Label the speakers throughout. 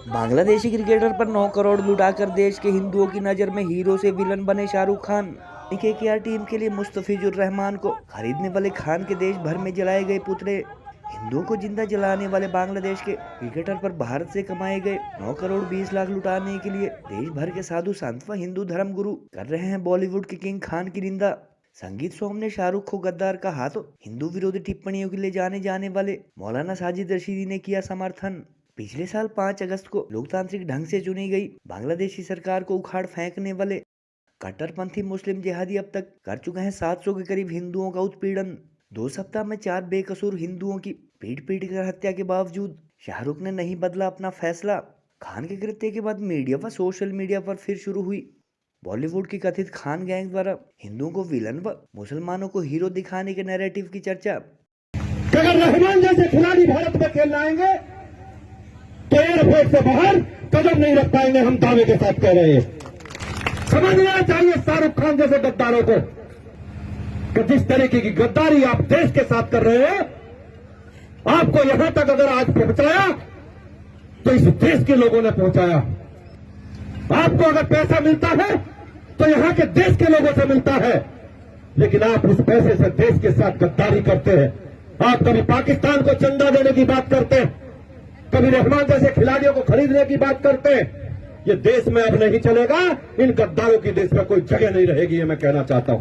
Speaker 1: Bangladeshi cricketer पर 9 करोड़ लुटाकर देश के हिंदुओं की नजर में हीरो से विलन बने शाहरुख खान। केकेआर टीम के लिए मुस्तफिजुर रहमान को खरीदने वाले खान के देश भर में जलाए गए पुतले। हिंदुओं को जिंदा जलाने वाले बांग्लादेश के क्रिकेटर पर भारत से कमाए गए 9 करोड़ 20 लाख लुटाने के लिए देश भर के साधु संत व हिंदू धर्म गुरु कर रहे हैं बॉलीवुड के किंग खान की निंदा। संगीत सोम ने शाहरुख को गद्दार कहा तो हिंदू विरोधी टिप्पणियों के लिए जाने जाने वाले मौलाना साजिद रशीदी ने किया समर्थन। पिछले साल 5 अगस्त को लोकतांत्रिक ढंग से चुनी गई बांग्लादेशी सरकार को उखाड़ फेंकने वाले कट्टरपंथी मुस्लिम जिहादी अब तक कर चुके हैं 700 के करीब हिंदुओं का उत्पीड़न। 2 सप्ताह में 4 बेकसूर हिंदुओं की पीट पीट कर हत्या के बावजूद शाहरुख ने नहीं बदला अपना फैसला। खान के कृत्य के बाद मीडिया व सोशल मीडिया पर फिर शुरू हुई बॉलीवुड की कथित खान गैंग द्वारा हिंदुओं को विलन व मुसलमानों को हीरो दिखाने के नैरेटिव की चर्चा।
Speaker 2: अगर रहमान जैसे खिलाड़ी भारत में खेलने आएंगे तो एयरपोर्ट से बाहर कदम नहीं रख पाएंगे, हम दावे के साथ कह रहे हैं। समझना चाहिए शाहरुख खान जैसे गद्दारों को कि जिस तरीके की गद्दारी आप देश के साथ कर रहे हैं, आपको यहां तक अगर आज पहुंचाया तो इस देश के लोगों ने पहुंचाया। आपको अगर पैसा मिलता है तो यहां के देश के लोगों से मिलता है, लेकिन आप उस पैसे से देश के साथ गद्दारी करते हैं। आप कभी पाकिस्तान को चंदा देने की बात करते हैं, कभी रहमान जैसे खिलाड़ियों को खरीदने की बात करते हैं। ये देश में अब नहीं चलेगा, इन गद्दारों की देश में कोई जगह नहीं रहेगी, ये मैं कहना चाहता हूं।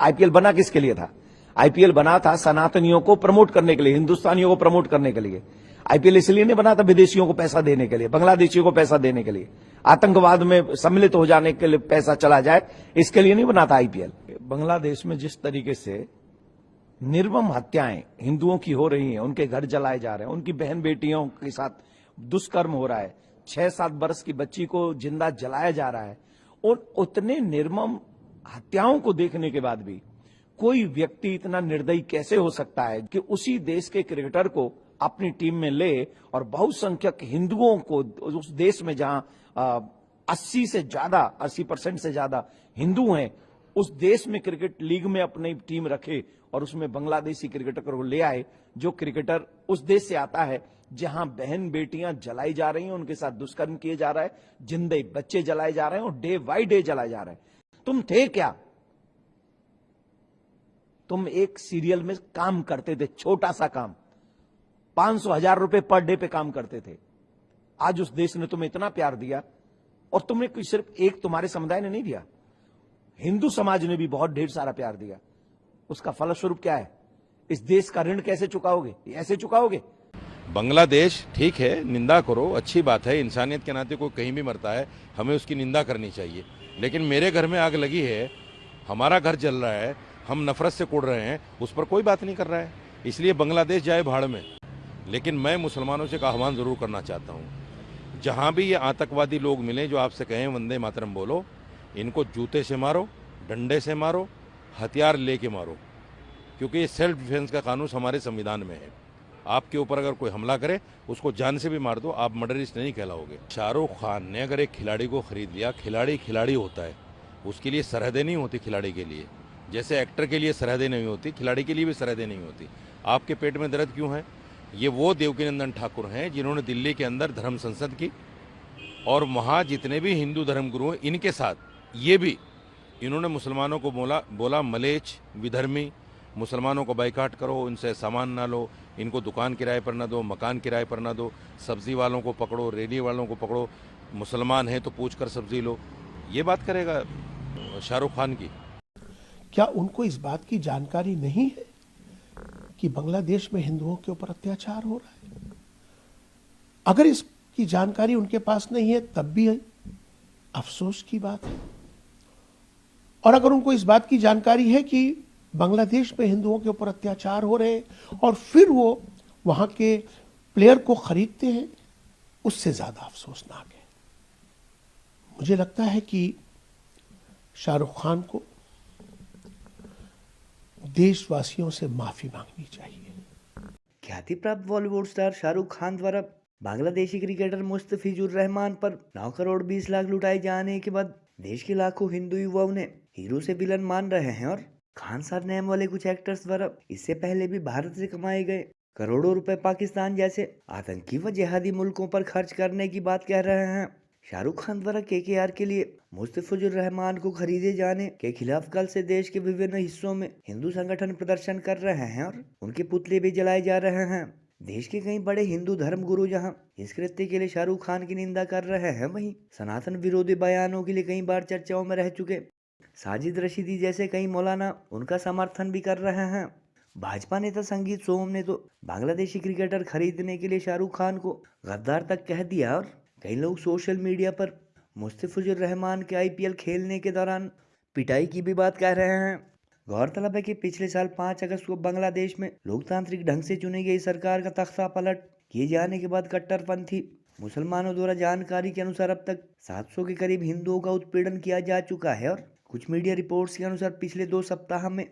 Speaker 3: आईपीएल बना किसके लिए था? आईपीएल बना था सनातनियों को प्रमोट करने के लिए, हिंदुस्तानियों को प्रमोट करने के लिए। आईपीएल इसलिए नहीं बना था विदेशियों को पैसा देने के लिए, बांग्लादेशियों को पैसा देने के लिए, आतंकवाद में सम्मिलित हो जाने के लिए पैसा चला जाए, इसके लिए नहीं बना था आईपीएल। बांग्लादेश में जिस तरीके से निर्मम हत्याएं हिंदुओं की हो रही हैं, उनके घर जलाए जा रहे हैं, उनकी बहन बेटियों के साथ दुष्कर्म हो रहा है, 6-7 वर्ष की बच्ची को जिंदा जलाया जा रहा है, और उतने निर्मम हत्याओं को देखने के बाद भी कोई व्यक्ति इतना निर्दयी कैसे हो सकता है कि उसी देश के क्रिकेटर को अपनी टीम में ले और बहुसंख्यक हिंदुओं को उस देश में जहां 80% से ज्यादा हिंदू हैं, उस देश में क्रिकेट लीग में अपनी टीम रखे और उसमें बांग्लादेशी क्रिकेटर को ले आए, जो क्रिकेटर उस देश से आता है जहां बहन बेटियां जलाई जा रही हैं, उनके साथ दुष्कर्म किए जा रहा है, जिंदे बच्चे जलाए जा रहे हैं और डे बाई डे जलाए जा रहे हैं। तुम थे क्या? तुम एक सीरियल में काम करते थे, छोटा सा काम, 500,000 रुपए पर डे पे काम करते थे। आज उस देश ने तुम्हें इतना प्यार दिया, और तुमने सिर्फ एक तुम्हारे समुदाय ने नहीं दिया, हिंदू समाज ने भी बहुत ढेर सारा प्यार दिया। उसका फलस्वरूप क्या है? इस देश का ऋण कैसे चुकाओगे? ऐसे चुकाओगे?
Speaker 4: बांग्लादेश ठीक है, निंदा करो, अच्छी बात है, इंसानियत के नाते कोई कहीं भी मरता है, हमें उसकी निंदा करनी चाहिए। लेकिन मेरे घर में आग लगी है, हमारा घर जल रहा है, हम नफरत से कुड़ रहे हैं, उस पर कोई बात नहीं कर रहा है, इसलिए बांग्लादेश जाए भाड़ में। लेकिन मैं मुसलमानों से आह्वान जरूर करना चाहता हूँ, जहाँ भी ये आतंकवादी लोग मिले जो आपसे कहें वंदे मातरम बोलो, इनको जूते से मारो, डंडे से मारो, हथियार लेके मारो, क्योंकि ये सेल्फ डिफेंस का कानून हमारे संविधान में है। आपके ऊपर अगर कोई हमला करे उसको जान से भी मार दो, आप मर्डरिस्ट नहीं कहलाओगे। शाहरुख खान ने अगर एक खिलाड़ी को खरीद लिया, खिलाड़ी होता है, उसके लिए सरहदें नहीं होती। खिलाड़ी के लिए जैसे एक्टर के लिए सरहदें नहीं होती, खिलाड़ी के लिए भी सरहदें नहीं होती। आपके पेट में दर्द क्यों है? ये वो देवकीनंदन ठाकुर हैं जिन्होंने दिल्ली के अंदर धर्म संसद की, और वहाँ जितने भी हिंदू धर्मगुरु हैं इनके साथ ये भी इन्होंने मुसलमानों को बोला मलेच्छ, विधर्मी, मुसलमानों को बाइकाट करो, इनसे सामान ना लो, इनको दुकान किराए पर ना दो, मकान किराए पर ना दो, सब्जी वालों को पकड़ो, रेडी वालों को पकड़ो, मुसलमान है तो पूछ कर सब्जी लो। ये बात करेगा शाहरुख खान की?
Speaker 5: क्या उनको इस बात की जानकारी नहीं है कि बांग्लादेश में हिंदुओं के ऊपर अत्याचार हो रहा है? अगर इसकी जानकारी उनके पास नहीं है तब भी अफसोस की बात है, और अगर उनको इस बात की जानकारी है कि बांग्लादेश में हिंदुओं के ऊपर अत्याचार हो रहे हैं और फिर वो वहां के प्लेयर को खरीदते हैं, उससे ज्यादा अफसोसनाक है। मुझे लगता है कि शाहरुख खान को देशवासियों से माफी मांगनी चाहिए।
Speaker 1: ख्याति प्राप्त बॉलीवुड स्टार शाहरुख खान द्वारा बांग्लादेशी क्रिकेटर मुस्तफिजुर रहमान पर 9 करोड़ 20 लाख लुटाए जाने के बाद देश के लाखों हिंदू युवाओं ने हीरो से विलन मान रहे हैं, और खान सर नेम वाले कुछ एक्टर्स द्वारा इससे पहले भी भारत से कमाए गए करोड़ों रुपए पाकिस्तान जैसे आतंकी व जिहादी मुल्कों पर खर्च करने की बात कह रहे हैं। शाहरुख खान द्वारा केकेआर के लिए मुस्तफिजुर रहमान को खरीदे जाने के खिलाफ कल से देश के विभिन्न हिस्सों में हिंदू संगठन प्रदर्शन कर रहे हैं और उनके पुतले भी जलाए जा रहे हैं। देश के कई बड़े हिंदू धर्म गुरु जहां इस कृत्य के लिए शाहरुख खान की निंदा कर रहे हैं, वहीं सनातन विरोधी बयानों के लिए कई बार चर्चाओं में रह चुके साजिद रशीदी जैसे कई मौलाना उनका समर्थन भी कर रहे हैं। भाजपा नेता संगीत सोम ने तो बांग्लादेशी क्रिकेटर खरीदने के लिए शाहरुख खान को गद्दार तक कह दिया और कई लोग सोशल मीडिया पर मुस्तफिजुर रहमान के आईपीएल खेलने के दौरान पिटाई की भी बात कह रहे हैं। गौरतलब है कि पिछले साल 5 अगस्त को बांग्लादेश में लोकतांत्रिक ढंग से चुनी गई सरकार का तख्ता पलट किए जाने के बाद कट्टरपंथी मुसलमानों द्वारा जानकारी के अनुसार अब तक 700 के करीब हिंदुओं का उत्पीड़न किया जा चुका है और कुछ मीडिया रिपोर्ट्स के अनुसार पिछले 2 सप्ताह में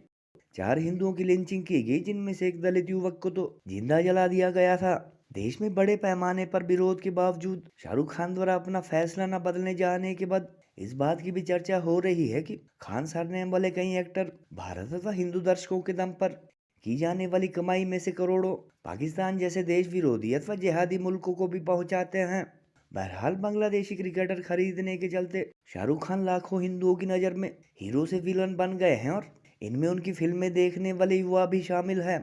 Speaker 1: 4 हिंदुओं की लिंचिंग की गई, जिनमें से एक दलित युवक को तो जिंदा जला दिया गया था। देश में बड़े पैमाने पर विरोध के बावजूद शाहरुख खान द्वारा अपना फैसला न बदलने जाने के बाद इस बात की भी चर्चा हो रही है कि खान सरनेम वाले कई एक्टर भारत तथा हिंदू दर्शकों के दम पर की जाने वाली कमाई में से करोड़ों पाकिस्तान जैसे देश विरोधी अथवा जिहादी मुल्कों को भी पहुंचाते हैं। बहरहाल बांग्लादेशी क्रिकेटर खरीदने के चलते शाहरुख खान लाखों हिंदुओं की नजर में हीरो से विलन बन गए हैं और इनमें उनकी फिल्में देखने वाले युवा भी शामिल हैं।